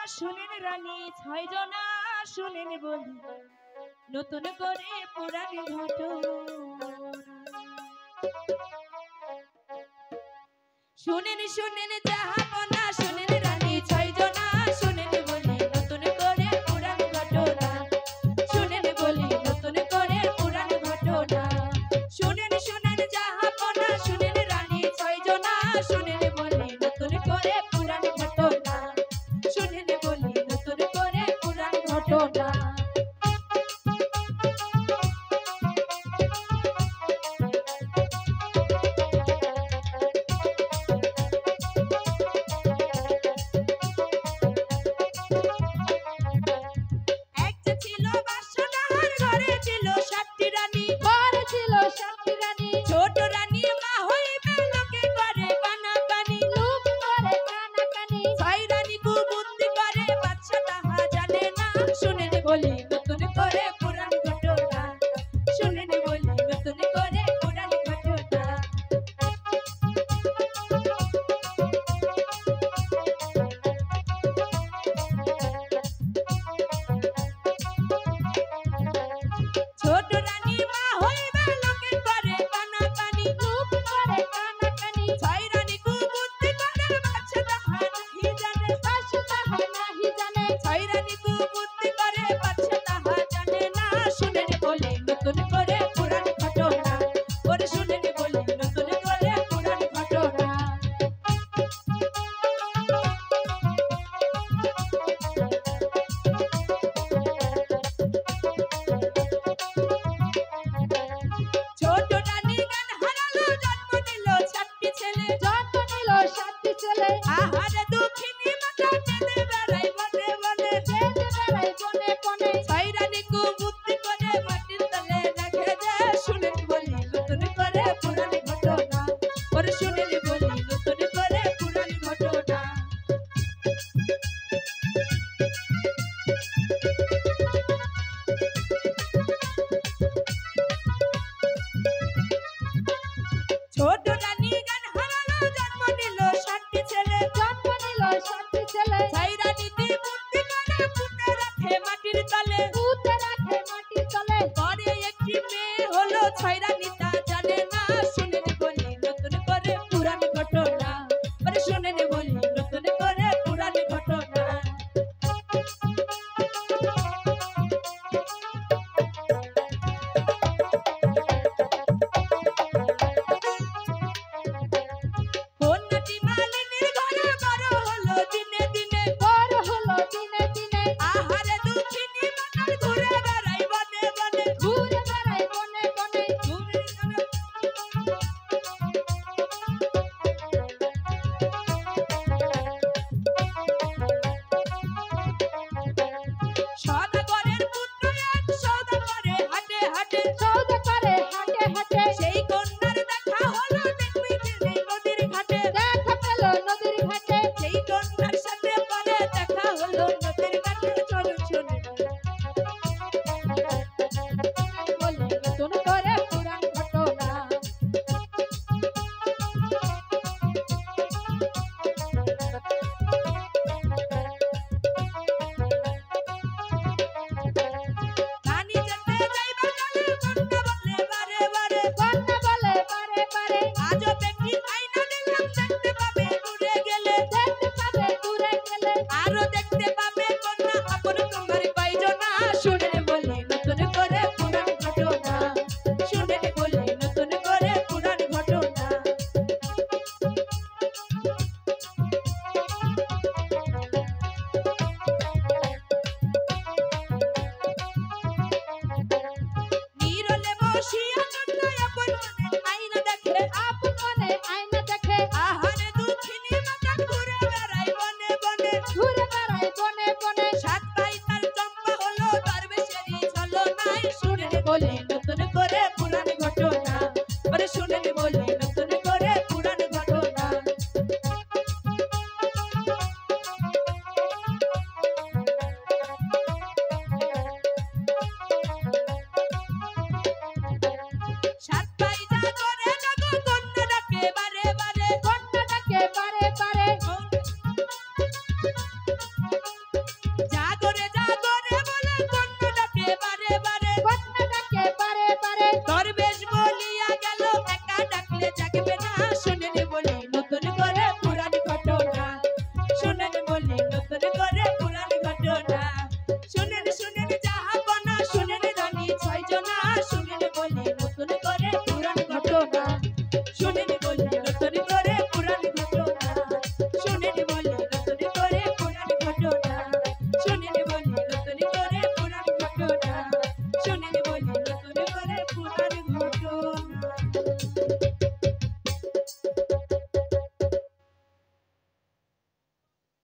শুনেন রানী ছয় জনা শুনেন বলি নতুন করে পুরাণ ঘটনা শুনেন শুনেন জাহাপনা শুনেন রানী ছয় জনা শুনেন বলি নতুন করে পুরাণ ঘটনা শুনেন বলি নতুন করে পুরাণ ঘটনা শুনেন শুনেন জাহাপনা শুনেন রানী ছয় জনা শুনেন বলি নতুন করে পুরাণ ঘটনা শুনেন বলি নতুন করে পুরাণ ঘটনা ছোট রানী মা হইবে লোকে করে কানাকানি লোক করে কানাকানি ছয় রানী কুবুদ্ধি করে বাদশা তাহা জানে না শুনেন বলি নতুন করে পুরাণ ঘটনা শুনেন বলি নতুন করে পুরাণ ঘটনা ছোট রানী মা হইবে লোকে করে কানাকানি লোক করে কানাকানি ছয় রানী কুবুদ্ধি করে বাদশা তাহা নাহি জানে বাদশা তাহা নাহি জানে ছয় রানী কুবুদ্ধি করে বাদশা তাহা জানে না শুনেন বলি নতুন করে পুরাণ ঘটনা ওরে শুনেন বলি নতুন করে পুরাণ ঘটনা ছোট রানী গান হারালো জন্ম নিল সাতটি ছেলে জন্ম নিল সাতটি ছেলে আহারে দুঃখিনী মাতা কেঁদে বেড়াই বনে বনে কেঁদে বেড়াই বনে বনে ছয় রানী কুবুদ্ধি করে মাটির তলে রেখে দে শুনেন বলি নতুন করে পুরাণ ঘটনা ওরে শুনেন বলি নতুন করে পুরাণ ঘটনা ছোট রানী গান হারালো জন্ম নিল সাতটি ছেলে জন্ম নিল সাতটি ছেলে ছয় রানী বুদ্ধি করে পুঁতে রাখে মাটির তলে পুঁতে রাখে মাটির তলে ঘরে একটি মেয়ে হলো ছয় রানী তা জানে না শুনেন বলি নতুন করে পুরাণ ঘটনা ওরে শুনেন বলি নতুন করে পুরাণ ঘটনা কন্যাটি মালিনীর ঘরে বড় হলো দিনে দিনে বড় হলো দিনে দিনে আহারে দুঃখিনী মাতার ঘুরে বেড়াই বনে বনে ঘুরে বেড়াই বনে বনে ঘুরে সদাগরের পুত্র এক সৌদা করে হাটে হাটে সৌদা করে হাটে হাটে সেই কন্যার দেখা হলো দেখবি সেই নদীর ঘাটে দেখা পেল নদীর ঘাটে সেই কন্যার সাথে পরে দেখা হলো নদীর ঘাটে চলো শুনে বলি নতুন করে পুরাণ ঘটনা রানী যেতে যাইবা চলে কন্যা বলে বারে বারে কন্যা বলে বারে বারে আজও দেখি আয়না দিলাম দেখতে পাবে দূরে গেলে দেখতে পাবে দূরে গেলে আরো দেখতে পাবে কন্যা আপন তোমার কয়জনা শুনেন বলি নতুন করে পুরাণ ঘটনা শুনেন বলি নতুন করে পুরাণ ঘটনা নীরলে বসিয়া কন্যা আপন মনে আয়না দেখে আপন মনে আয়না দেখে আহারে দুঃখিনী মাতা ঘুরে বেড়াই বনে বনে ঘুরে বেড়াই বনে নতুন